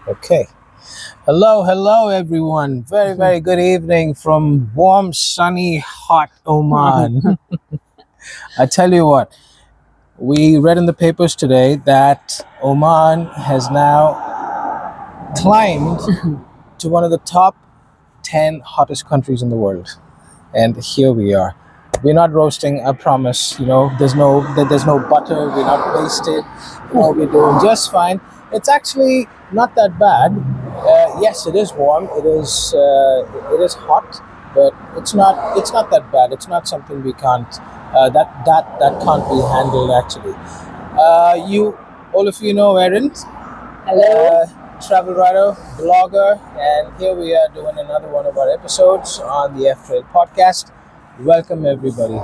Okay. Hello, everyone. Very good evening from warm, sunny, hot Oman. I tell you what, we read in the papers today that Oman has now climbed to one of the top 10 hottest countries in the world. And here we are. We're not roasting, I promise. There's no butter. We're not wasted. We're doing just fine. It's actually not that bad. Yes, it is warm. It is hot, but it's not that bad. It's not something we can't that can't be handled actually. All of you know Erin. Hello. Travel writer, blogger, and here we are doing another one of our episodes on the F Trail podcast. Welcome everybody.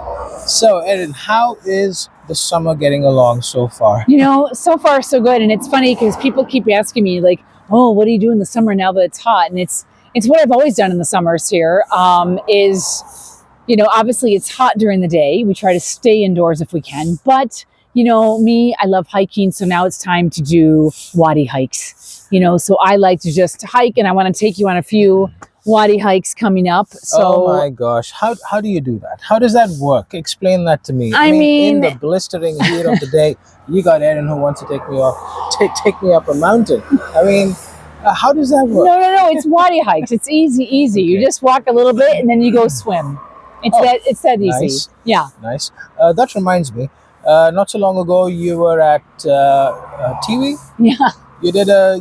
So Erin, how is the summer getting along so far? So far so good. And it's funny because people keep asking me like, oh, what do you do in the summer now that it's hot? And it's what I've always done in the summers here, obviously it's hot during the day. We try to stay indoors if we can. But, me, I love hiking. So now it's time to do wadi hikes. So I like to just hike, and I want to take you on a few wadi hikes coming up. So, oh my gosh, how do you do that? How does that work? Explain that to me. I mean, in the blistering heat of the day, you got Erin who wants to take me up a mountain. How does that work? No, it's wadi hikes. It's easy. Okay. You just walk a little bit and then you go swim. It's that easy. Nice. Yeah. Nice. That reminds me. Not so long ago, you were at Tiwi. Yeah. You did a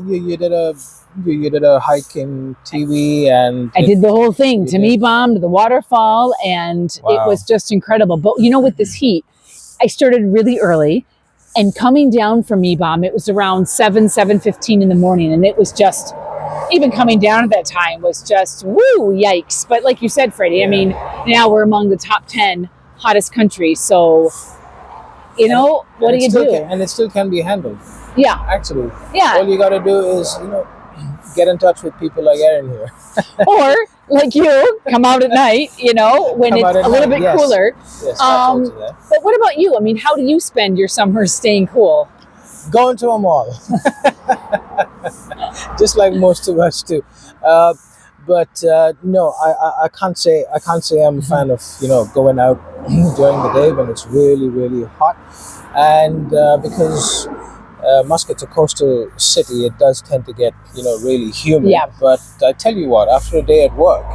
hike in Tiwi, and I did the whole thing, to me bomb, to the waterfall, and Wow. It was just incredible. But with this heat, I started really early, and coming down from me bomb, it was around 7:15 in the morning, and it was just, even coming down at that time was just, woo, yikes. But like you said, Freddie, Yeah. now we're among the top 10 hottest countries, so, what do you do? And it still can be handled. Yeah. Actually. Yeah. All you got to do is, get in touch with people like Erin here. Or like you, come out at night, when Come it's out at a little night, bit yes. cooler. Yes, absolutely. That. But what about you? How do you spend your summers staying cool? Going to a mall. Just like most of us do. But no, I can't say I'm a fan of going out during the day when it's really hot, and because Muscat's a coastal city, it does tend to get really humid. Yeah. But I tell you what, after a day at work,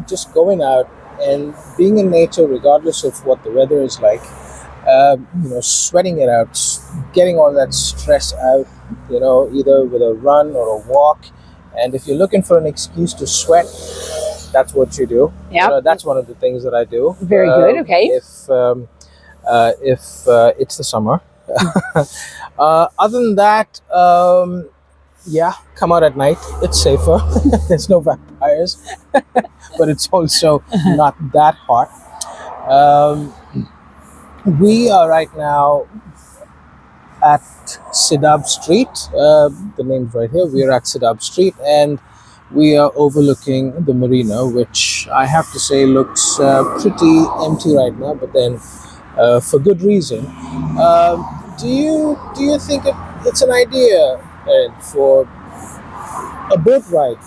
just going out and being in nature, regardless of what the weather is like, sweating it out, getting all that stress out, either with a run or a walk. And if you're looking for an excuse to sweat, that's what you do. Yeah. That's one of the things that I do. Very good. Okay. If it's the summer. Other than that, come out at night. It's safer. There's no vampires, but it's also not that hot. We are right now at Sidab Street. The name's right here. We are at Sidab Street, and we are overlooking the marina, which I have to say looks pretty empty right now, but then for good reason. Do you think it's an idea for a boat ride?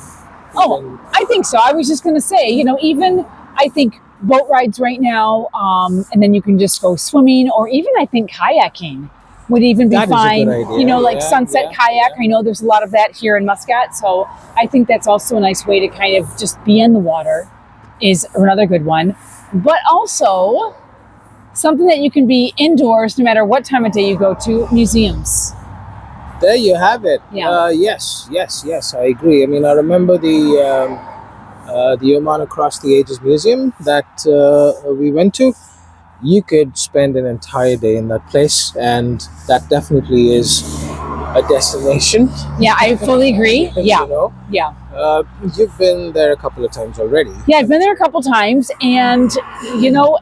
Oh, I think so. I was just going to say, even I think boat rides right now, and then you can just go swimming, or even I think kayaking would even be That is a fine. good idea. Like sunset kayak. I know there's a lot of that here in Muscat, so I think that's also a nice way to kind of just be in the water is another good one. But also something that you can be indoors no matter what time of day you go to, museums. There you have it. Yeah. Yes, I agree. I remember the Oman Across the Ages Museum that we went to. You could spend an entire day in that place, and that definitely is a destination. Yeah, I fully agree. Yeah. Yeah. You've been there a couple of times already. Yeah, I've been there a couple times, and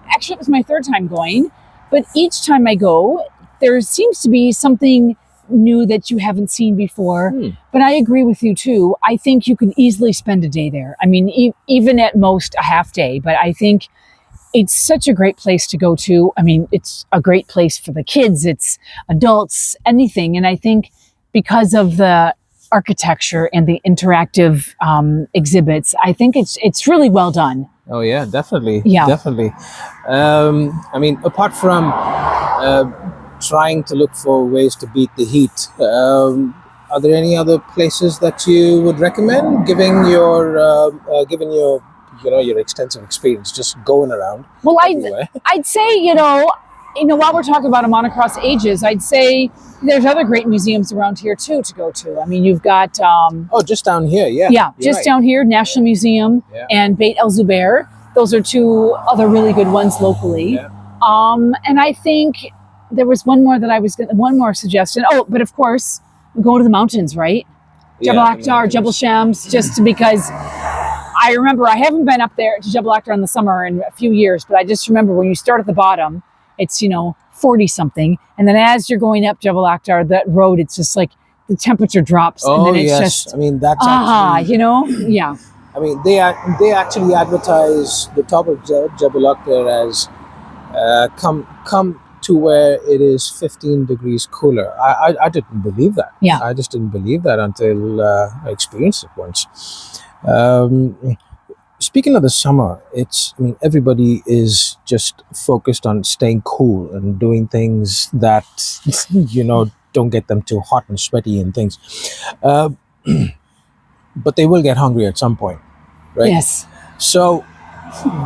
actually it was my third time going, but each time I go, there seems to be something new that you haven't seen before. But I agree with you too. I think you can easily spend a day there. Even at most a half day, but I think it's such a great place to go to. It's a great place for the kids, it's adults, anything. And I think because of the architecture and the interactive exhibits. I think it's really well done. Oh yeah, definitely. Yeah. Definitely. I mean, apart from trying to look for ways to beat the heat, are there any other places that you would recommend, given your your extensive experience just going around Well, everywhere? I'd say, while we're talking about them on across ages, I'd say there's other great museums around here too to go to. I mean, you've got Oh, just down here, yeah. yeah, You're just right. down here, National Museum Yeah. and Beit El Zubair. Those are two other really good ones locally. Yeah. And I think there was one more suggestion. Oh, but of course, go to the mountains, right? Yeah, Jabal the Akhtar, mountains. Jabal Shams, just because I remember I haven't been up there to Jabal Akhtar in the summer in a few years, but I just remember when you start at the bottom, it's 40 something, and then as you're going up Jabal Akhtar, that road, it's just like the temperature drops, and Oh then it's yes, just I mean that's actually. yeah. I mean, they actually advertise the top of Jabal Akhtar as come to where it is 15 degrees cooler. I didn't believe that. Yeah. I just didn't believe that until I experienced it once. Speaking of the summer, everybody is just focused on staying cool and doing things that don't get them too hot and sweaty and things. Uh, but they will get hungry at some point, right? Yes. So,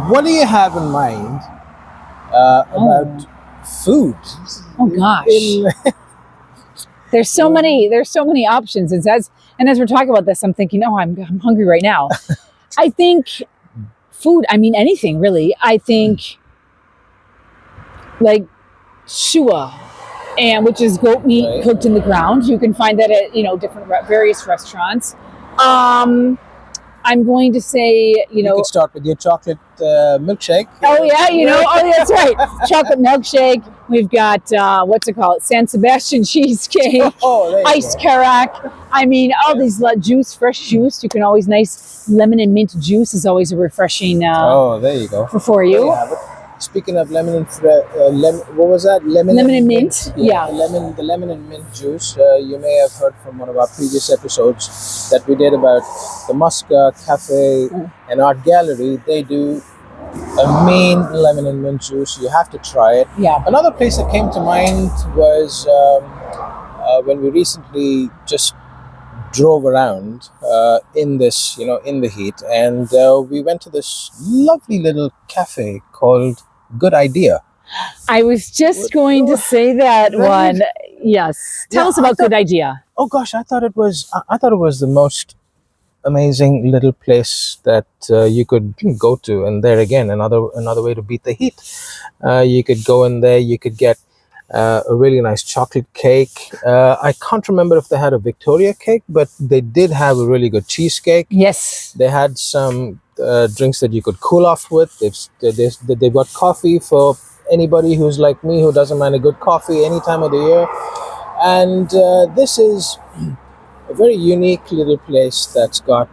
what do you have in mind about food? Oh gosh. There's so many options. And as we're talking about this, I'm thinking, oh, I'm hungry right now. I think food, anything really. I think like shua, and which is goat meat Right. cooked in the ground. You can find that at different various restaurants. I'm going to say, You could start with your chocolate milkshake. oh yeah, that's right. Chocolate milkshake. We've got what's it called? San Sebastian cheesecake. Oh, there you Iced go. carac. All these fresh juice. You can always nice lemon and mint juice is always a refreshing Oh, there you go. for There you. you have it. Speaking of lemon and what was that? Lemon and mint. Yeah. The lemon and mint juice. You may have heard from one of our previous episodes that we did about the Musca Cafe and Art Gallery. They do a mean lemon and mint juice. You have to try it. Yeah. Another place that came to mind was when we recently just drove around in this, in the heat, and we went to this lovely little cafe called Good Idea. I was just going to say that Right. one. Yes. Tell Yeah, us about Good Idea. Oh gosh, I thought it was the most amazing little place that you could go to, and there again, another way to beat the heat. You could go in there. You could get a really nice chocolate cake. I can't remember if they had a Victoria cake, but they did have a really good cheesecake. Yes. They had some drinks that you could cool off with. They've got coffee for anybody who's like me, who doesn't mind a good coffee any time of the year. And this is a very unique little place that's got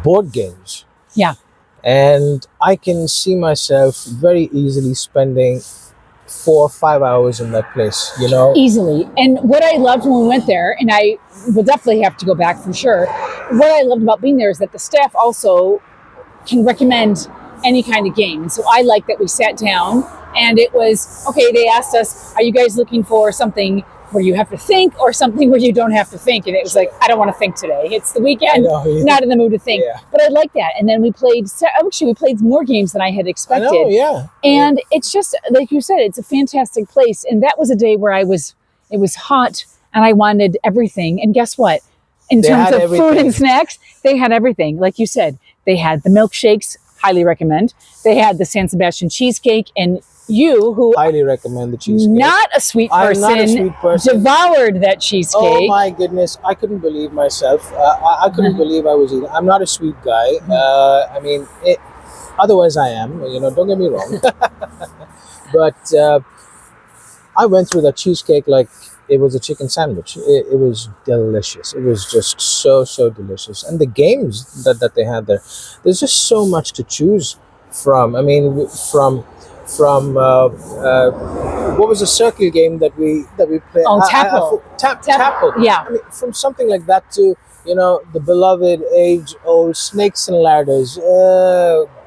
board games. Yeah. And I can see myself very easily spending 4 or 5 hours in that place, Easily. And what I loved when we went there, and I will definitely have to go back for sure, what I loved about being there is that the staff also can recommend any kind of game. And so I like that we sat down and it was, okay, they asked us, are you guys looking for something where you have to think or something where you don't have to think? And it was like, I don't want to think today. It's the weekend, I know, yeah. not in the mood to think. Yeah. But I like that. And then we played more games than I had I expected. know, yeah. And it's just, like you said, it's a fantastic place. And that was a day where it was hot and I wanted everything. And guess what? In They terms had of food everything. and snacks, they had everything. Like you said, they had the milkshakes, highly recommend. They had the San Sebastian cheesecake, and you, who Highly recommend the cheesecake. not a sweet I'm person, not a sweet person. devoured that cheesecake. Oh my goodness, I couldn't believe myself. I couldn't believe I was eating. I'm not a sweet guy. Otherwise I am, don't get me wrong. But I went through that cheesecake like it was a chicken sandwich. It was delicious. It was just so delicious. And the games that they had there, there's just so much to choose from. I mean, from from what was the circle game that we played? Oh, Tapple. Tapple. Yeah. I mean, from something like that to the beloved age-old snakes and ladders.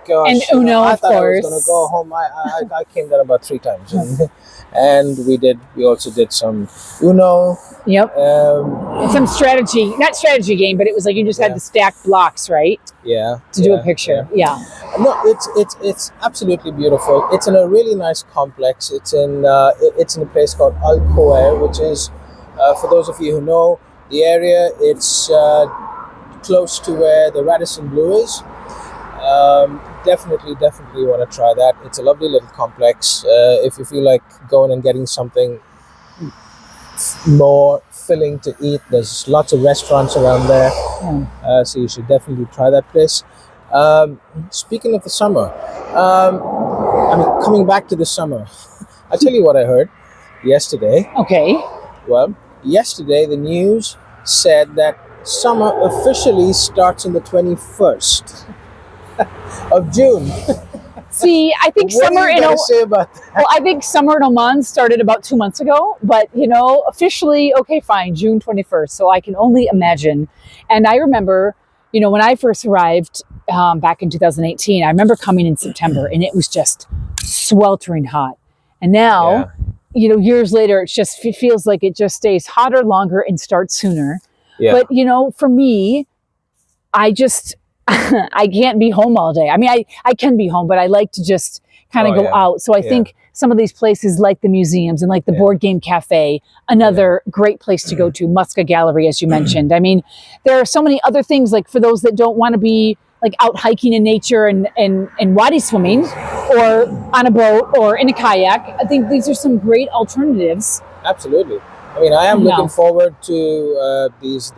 Gosh, And Uno, I of thought I was going course. to go home. I came there about 3 times, and we also did some Uno. Yep. And some strategy, not strategy game, but it was like you just had to stack blocks, right? Yeah. To do a picture. Yeah. No, it's absolutely beautiful. It's in a really nice complex. It's in a place called Al Khoer, which is for those of you who know the area. It's close to where the Radisson Blu is. Definitely want to try that. It's a lovely little complex. If you feel like going and getting something more filling to eat, there's lots of restaurants around there. So you should definitely try that place. Speaking of the summer, coming back to the summer, I'll tell you what I heard yesterday. Okay. Well, yesterday the news said that summer officially starts on the 21st of June. See, I think What summer do you gotta say about that? Well, I think summer in Oman started about 2 months ago, but officially, okay, fine, June 21st. So I can only imagine. And I remember, when I first arrived back in 2018, I remember coming in September and it was just sweltering hot. And now, years later, it feels like it just stays hotter longer and starts sooner. Yeah. But, for me, I just, I can't be home all day. I mean, I can be home, but I like to just kind of go out. So I think some of these places like the museums and like the board game cafe, another great place to go to, Musca Gallery, as you mentioned. I mean, there are so many other things, like for those that don't want to be like out hiking in nature and wadi swimming or on a boat or in a kayak. I think these are some great alternatives. Absolutely. I mean, I am looking forward to these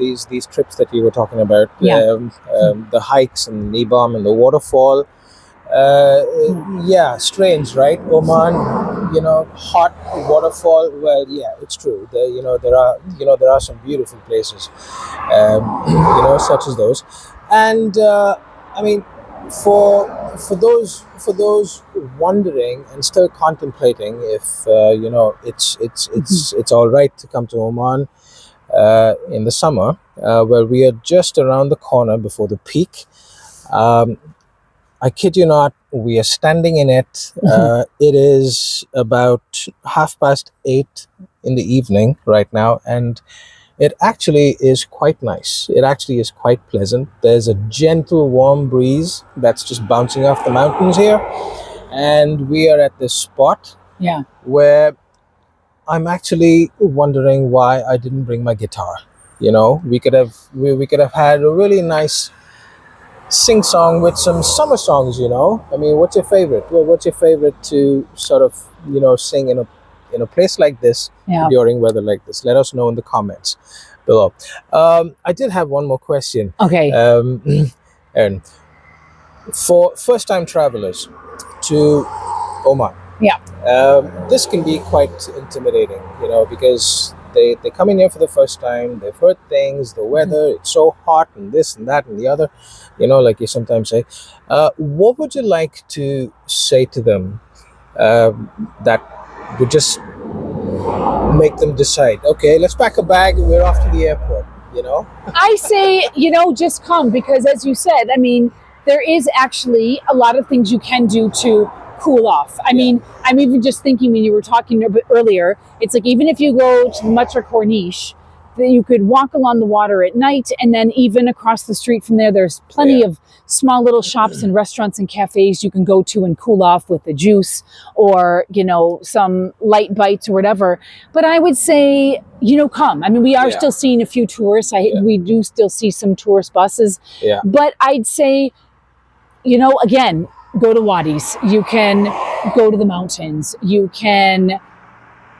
trips that you were talking about. The hikes and Nibam and the waterfall. Strange, right? Oman, hot waterfall. Well, yeah, it's true. There are some beautiful places, such as those. And I mean, for those wondering and still contemplating if it's all right to come to Oman in the summer, well, we are just around the corner before the peak. I kid you not, we are standing in it. It is about 8:30 in the evening right now, and it actually is quite nice. It actually is quite pleasant. There's a gentle, warm breeze that's just bouncing off the mountains here. And we are at this spot where I'm actually wondering why I didn't bring my guitar. We could have had a really nice sing-song with some summer songs, I mean, what's your favorite? Well, what's your favorite to sort of, sing in a place like this during weather like this? Let us know in the comments below. I did have one more question. Okay. Erin, for first-time travelers to Oman, this can be quite intimidating, because they come in here for the first time. They've heard things, the weather, it's so hot and this and that and the other, like you sometimes say. What would you like to say to them that would just make them decide, okay, let's pack a bag and we're off to the airport, I say, just come, because as you said, I mean, there is actually a lot of things you can do to cool off. I mean, I'm even just thinking when you were talking a bit earlier, it's like even if you go to Matra Corniche, that you could walk along the water at night, and then even across the street from there's plenty of small little shops and restaurants and cafes you can go to and cool off with a juice or, some light bites or whatever. But I would say, come. I mean, we are still seeing a few tourists. We do still see some tourist buses. But I'd say, again, go to wadis. You can go to the mountains. You can,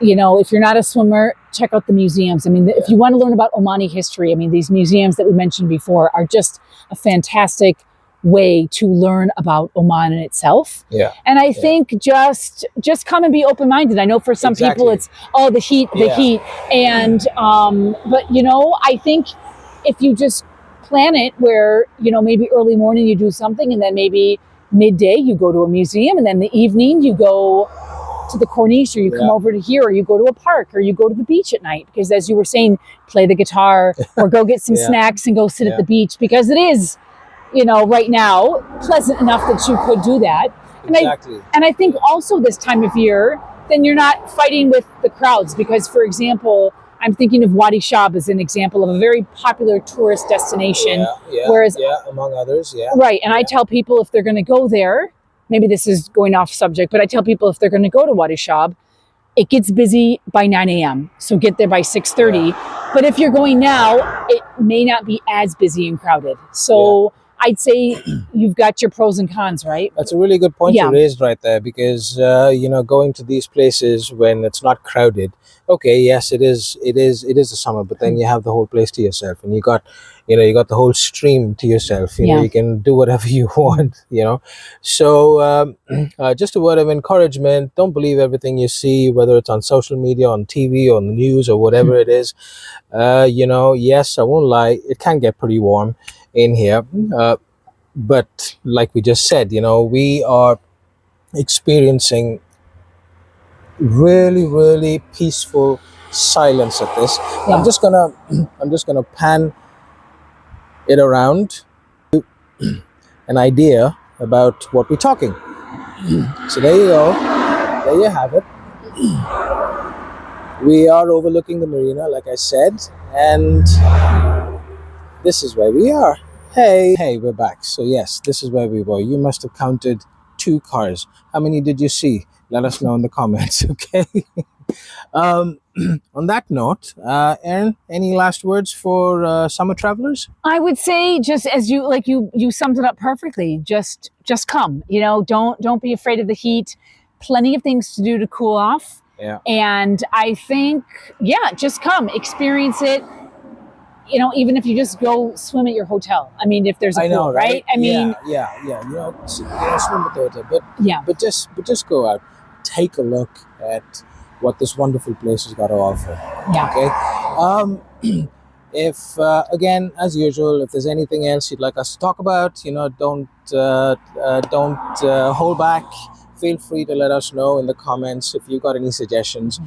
if you're not a swimmer, check out the museums. I mean, if you want to learn about Omani history, I mean, these museums that we mentioned before are just a fantastic way to learn about Oman in itself. And I think just come and be open-minded. I know for some people it's, the heat. And, but, I think if you just plan it where, maybe early morning you do something and then maybe midday you go to a museum, and then the evening you go to the Corniche, or you come over to here, or you go to a park, or you go to the beach at night, because as you were saying, play the guitar or go get some snacks and go sit at the beach, because it is, you know, right now pleasant enough that you could do that. Exactly. And I think also this time of year, then you're not fighting with the crowds, because, for example, I'm thinking of Wadi Shab as an example of a very popular tourist destination. Whereas, among others, right. And I tell people, if they're going to go there, maybe this is going off subject, but I tell people, if they're going to go to Wadi Shab, it gets busy by 9 a.m. So get there by 6:30. But if you're going now, it may not be as busy and crowded. So I'd say you've got your pros and cons, right? That's a really good point you raised right there, because you know, going to these places when it's not crowded. Okay, yes, it is the summer, but then you have the whole place to yourself, and you got the whole stream to yourself. You know, you can do whatever you want. You know, so just a word of encouragement: don't believe everything you see, whether it's on social media, on TV, on the news, or whatever it is. You know, yes, I won't lie, it can get pretty warm in here, but like we just said, you know, we are experiencing really, really peaceful silence at this. I'm just gonna pan it around, an idea about what we're talking. So there you go, there you have it. We are overlooking the marina, like I said, and this is where we are. Hey, we're back. So yes, this is where we were. You must have counted 2 cars. How many did you see? Let us know in the comments, okay? On that note, Erin, any last words for summer travelers? I would say, just as you summed it up perfectly, just come. You know, don't be afraid of the heat. Plenty of things to do to cool off. Yeah. And I think, just come, experience it. You know, even if you just go swim at your hotel. I mean, if there's a pool, right? I mean, yeah. You know, swim at the hotel, but just go out, take a look at what this wonderful place has got to offer. Yeah. Okay. If again, as usual, if there's anything else you'd like us to talk about, you know, don't hold back. Feel free to let us know in the comments if you've got any suggestions.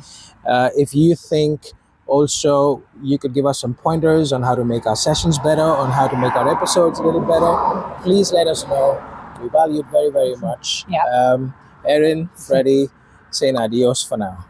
If you think also you could give us some pointers on how to make our sessions better, on how to make our episodes a little better, please let us know. We value it very, very much. Yeah. Erin, Freddie, saying adios for now.